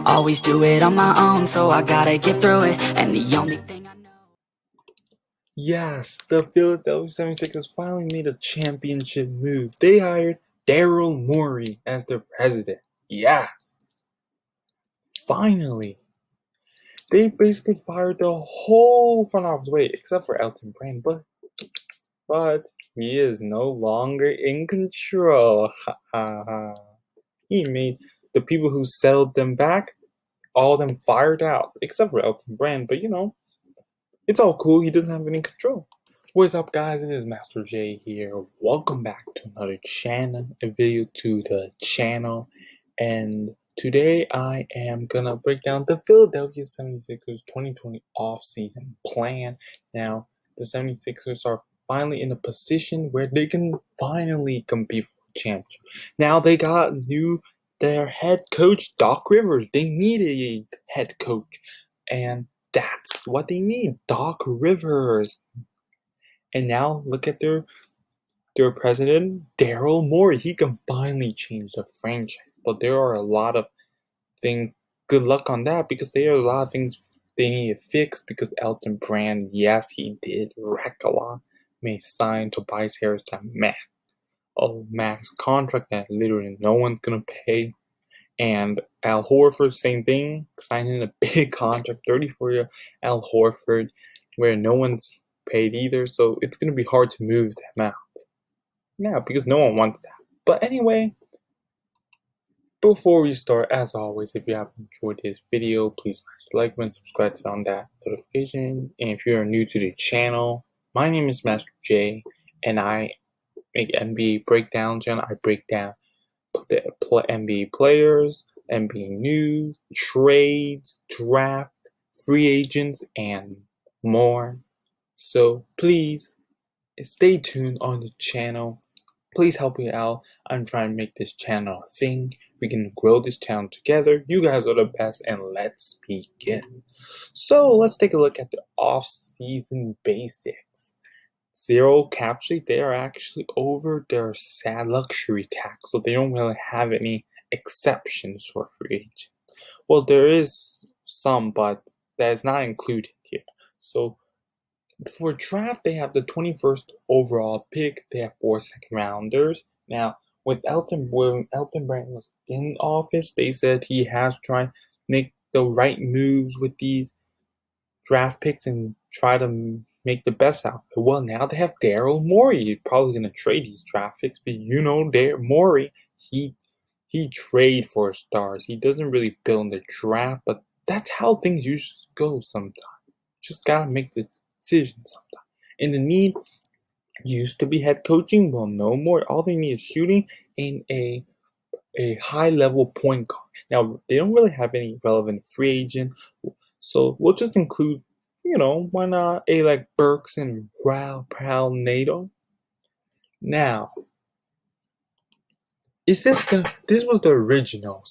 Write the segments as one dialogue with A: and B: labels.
A: Always do it on my own, so I gotta get through it. And the only thing I know.
B: Yes, the Philadelphia 76ers finally made a championship move. They hired Daryl Morey as their president. Yes, finally. They basically fired the whole front office. Wait, except for Elton Brand, but he is no longer in control. Ha ha ha. He made the people who settled them back, all of them fired out, except for Elton Brand. But it's all cool. He doesn't have any control. What's up, guys? It is Master J here. Welcome back to another video to the channel. And today I am gonna break down the Philadelphia 76ers 2020 offseason plan. Now, the 76ers are finally in a position where they can finally compete for championship. Now they got their head coach, Doc Rivers. They needed a head coach, and that's what they need, Doc Rivers. And now look at their president, Daryl Morey. He can finally change the franchise. But there are a lot of things. Good luck on that, because there are a lot of things they need to fix. Because Elton Brand, yes, he did wreck a lot. May sign Tobias Harris that max contract that literally no one's gonna pay. And Al Horford, same thing, signing a big contract, 34-year Al Horford, where no one's paid either. So it's gonna be hard to move them out. Yeah, because no one wants that. But anyway, before we start, as always, if you have enjoyed this video, please smash the like button, subscribe to on that notification. And if you are new to the channel, my name is Master J, and I make NBA breakdown channel. I break down NBA players, NBA news, trades, draft, free agents, and more. So please stay tuned on the channel. Please help me out. I'm trying to make this channel a thing. We can grow this channel together. You guys are the best, and let's begin. So let's take a look at the off-season basics. Zero cap sheet. They are actually over their sad luxury tax, so they don't really have any exceptions for free agent. Well, there is some, but that is not included here. So for draft, they have the 21st overall pick. They have 4 second rounders. Now, when Elton Brand was in office, they said he has tried to make the right moves with these draft picks and try to make the best out of it. Well, now they have Daryl Morey. He's probably going to trade these draft picks, but Daryl Morey, he trade for stars. He doesn't really build the draft, but that's how things usually go sometimes. Just gotta make the decision sometimes. And the need used to be head coaching. Well, no more. All they need is shooting and a high level point guard. Now they don't really have any relevant free agent, so we'll just include, why not a like Burks and Prowl NATO. Now, this was the original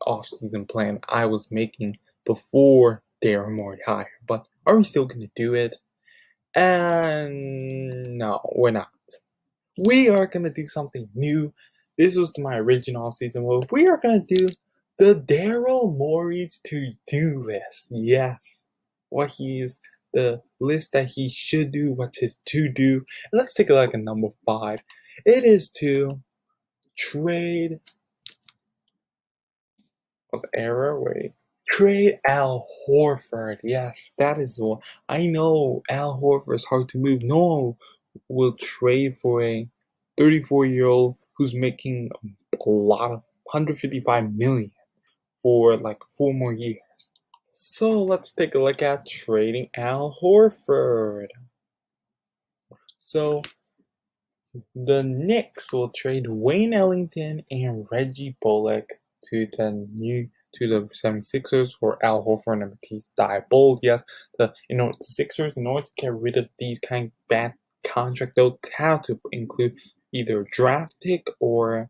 B: off-season plan I was making before Daryl Morey hired, but are we still gonna do it? And no, we're not. We are gonna do something new. This was my original season move. We are gonna do the Daryl Morey's to-do list. Yes, the list that he should do. What's his to-do? Let's take a look at number 5. It is to trade. Trade Al Horford. Yes, that is the one. I know Al Horford is hard to move. No one will trade for a 34-year-old who's making a lot of 155 million for like 4 more years. So let's take a look at trading Al Horford. So the Knicks will trade Wayne Ellington and Reggie Bullock to the 76ers for Al Horford and Matisse Thybulle. Yes, the Sixers, in order to get rid of these kind of bad contracts, they'll have to include either a draft pick or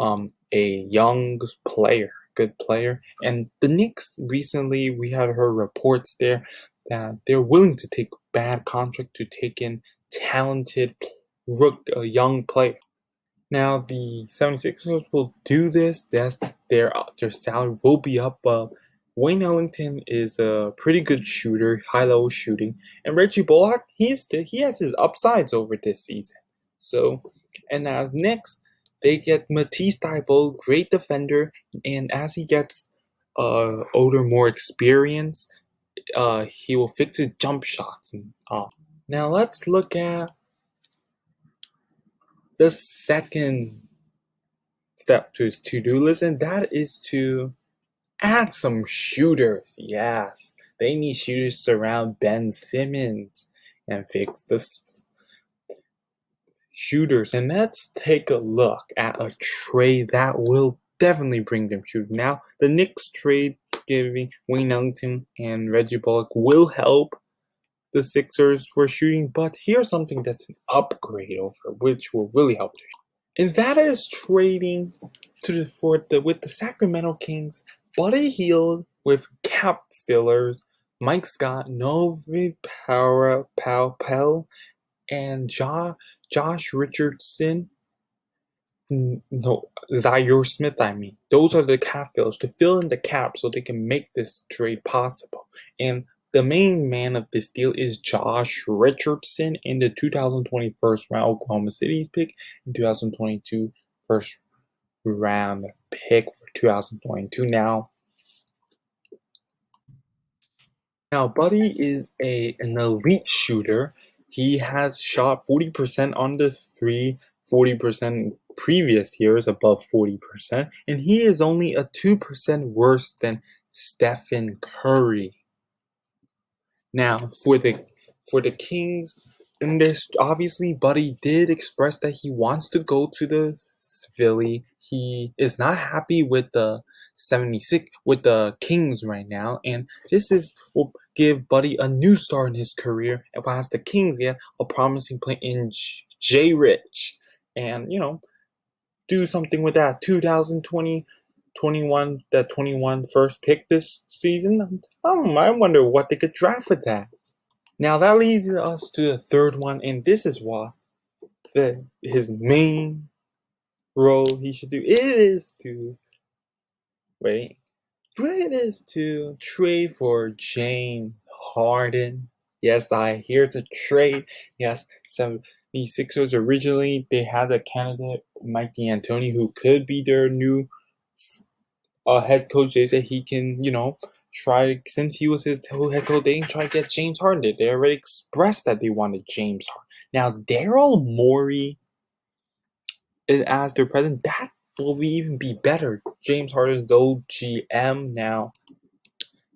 B: a young player, good player. And the Knicks recently, we had heard reports there that they're willing to take bad contract to take in talented young player. Now the 76ers will do this. Their salary will be up. Wayne Ellington is a pretty good shooter, high level shooting, and Reggie Bullock he has his upsides over this season. So, and as next they get Matisse Thybulle, great defender, and as he gets older, more experience, he will fix his jump shots. Now let's look at the second step to his to-do list, and that is to add some shooters. Yes, they need shooters to surround Ben Simmons and fix the shooters. And let's take a look at a trade that will definitely bring them shooting. Now, the Knicks trade giving Wayne Ellington and Reggie Bullock will help the Sixers for shooting, but here's something that's an upgrade over, which will really help them. And that is trading with the Sacramento Kings, Buddy Hield with cap fillers, Mike Scott, Novi Powell, and Josh Richardson. No, Zaire Smith, I mean. Those are the cap fillers to fill in the cap so they can make this trade possible. And the main man of this deal is Josh Richardson in the 2020 first round Oklahoma City's pick and 2022 first round pick for 2022. Now, Buddy is an elite shooter. He has shot 40% on the three, 40% previous years, above 40%, and he is only a 2% worse than Stephen Curry. Now, for the Kings, and this obviously Buddy did express that he wants to go to the Philly. He is not happy with the 76 with the Kings right now, and will give Buddy a new start in his career. As the Kings get a promising play in Jay Rich, and do something with that 2020 21 first pick this season. I wonder what they could draft with that. Now that leads us to the third one, and this is what his main role he should do. It is to trade for James Harden. Yes, I hear to trade. Yes, 76ers originally they had a candidate, Mike D'Antoni, who could be their new head coach. They said he can, try, since he was his head coach, they can try to get James Harden. They already expressed that they wanted James Harden. Now, Daryl Morey as their president, that will even be better. James Harden's old GM now.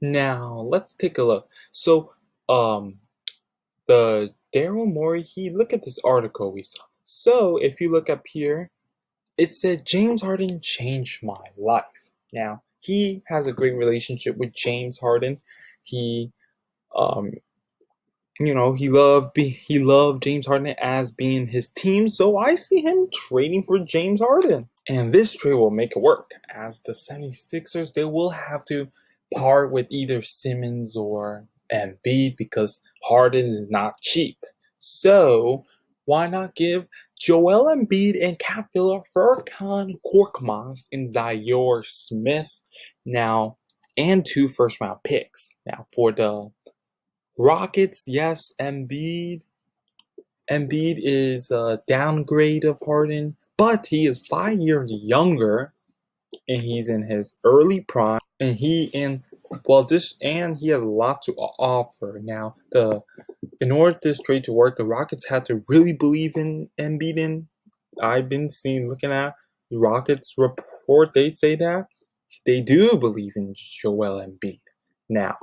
B: Now, let's take a look. So, the Daryl Morey, look at this article we saw. So, if you look up here, it said James Harden changed my life. Now, he has a great relationship with James Harden. He he loved James Harden as being his team, so I see him trading for James Harden. And this trade will make it work, as the 76ers, they will have to part with either Simmons or Embiid because Harden is not cheap. So, why not give Joel Embiid and cap filler Furkan Korkmaz and Zaire Smith now, and 2 first-round picks. Now, for the Rockets, yes, Embiid is a downgrade of Harden, but he is 5 years younger, and he's in his early prime, and he has a lot to offer. Now, in order for this trade to work, the Rockets had to really believe in Embiid. And I've been looking at the Rockets report, they say that they do believe in Joel Embiid. Now,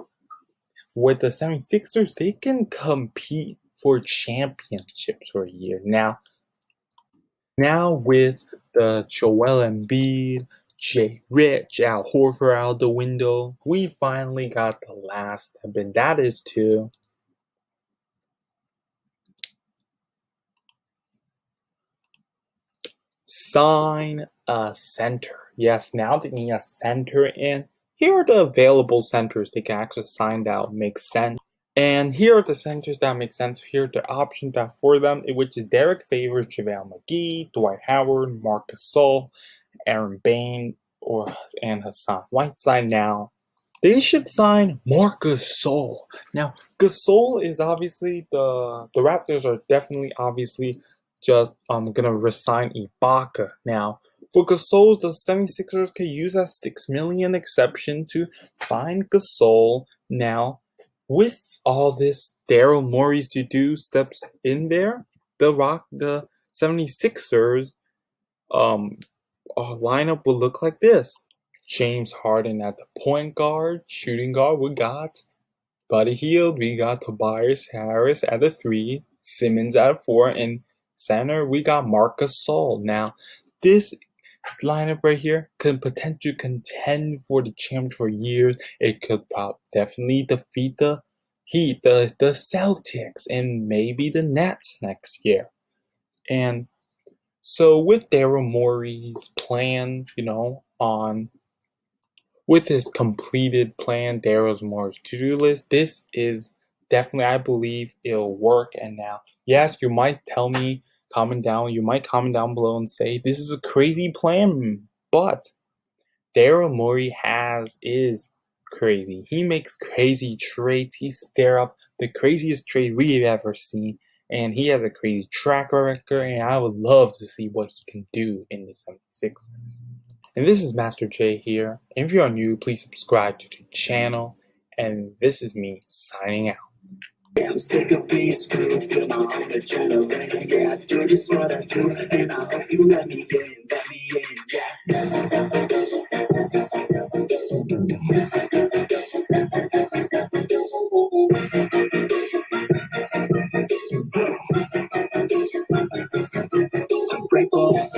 B: with the 76ers, they can compete for championships for a year. Now with the Joel Embiid, Jay Rich, Al Horford out the window, we finally got the last step, and that is to sign a center. Yes, now they need a center, and here are the available centers they can actually sign that make sense. And here are the centers that make sense. Here are the options that for them, which is Derek Favors, JaVale McGee, Dwight Howard, Marc Gasol, Aaron Bain, and Hassan Whiteside. Now, they should sign Marc Gasol. Now, Gasol is obviously the Raptors are definitely obviously just gonna resign Ibaka. Now, for Gasol, the 76ers could use that $6 million exception to sign Gasol. Now, with all this, Daryl Morey's to do steps in there. The 76ers lineup will look like this. James Harden at the point guard, shooting guard. We got Buddy Hield. We got Tobias Harris at the 3, Simmons at 4, and center we got Marc Gasol. Now, this lineup right here could potentially contend for the champion for years. It could definitely defeat the Heat, the Celtics, and maybe the Nets next year. And so with Daryl Morey's plan, with his completed plan, Daryl Morey's to-do list, this is definitely, I believe, it'll work. And now, yes, you might comment down below and say, this is a crazy plan, but Daryl Morey is crazy. He makes crazy trades. He stir up the craziest trade we've ever seen. And he has a crazy track record, and I would love to see what he can do in the 76ers. And this is Master J here. And if you are new, please subscribe to the channel. And this is me signing out.
A: I'm sick of being screwed, feel my own adrenaline. Yeah, I do just what I do, and I hope you let me in, yeah. I'm grateful.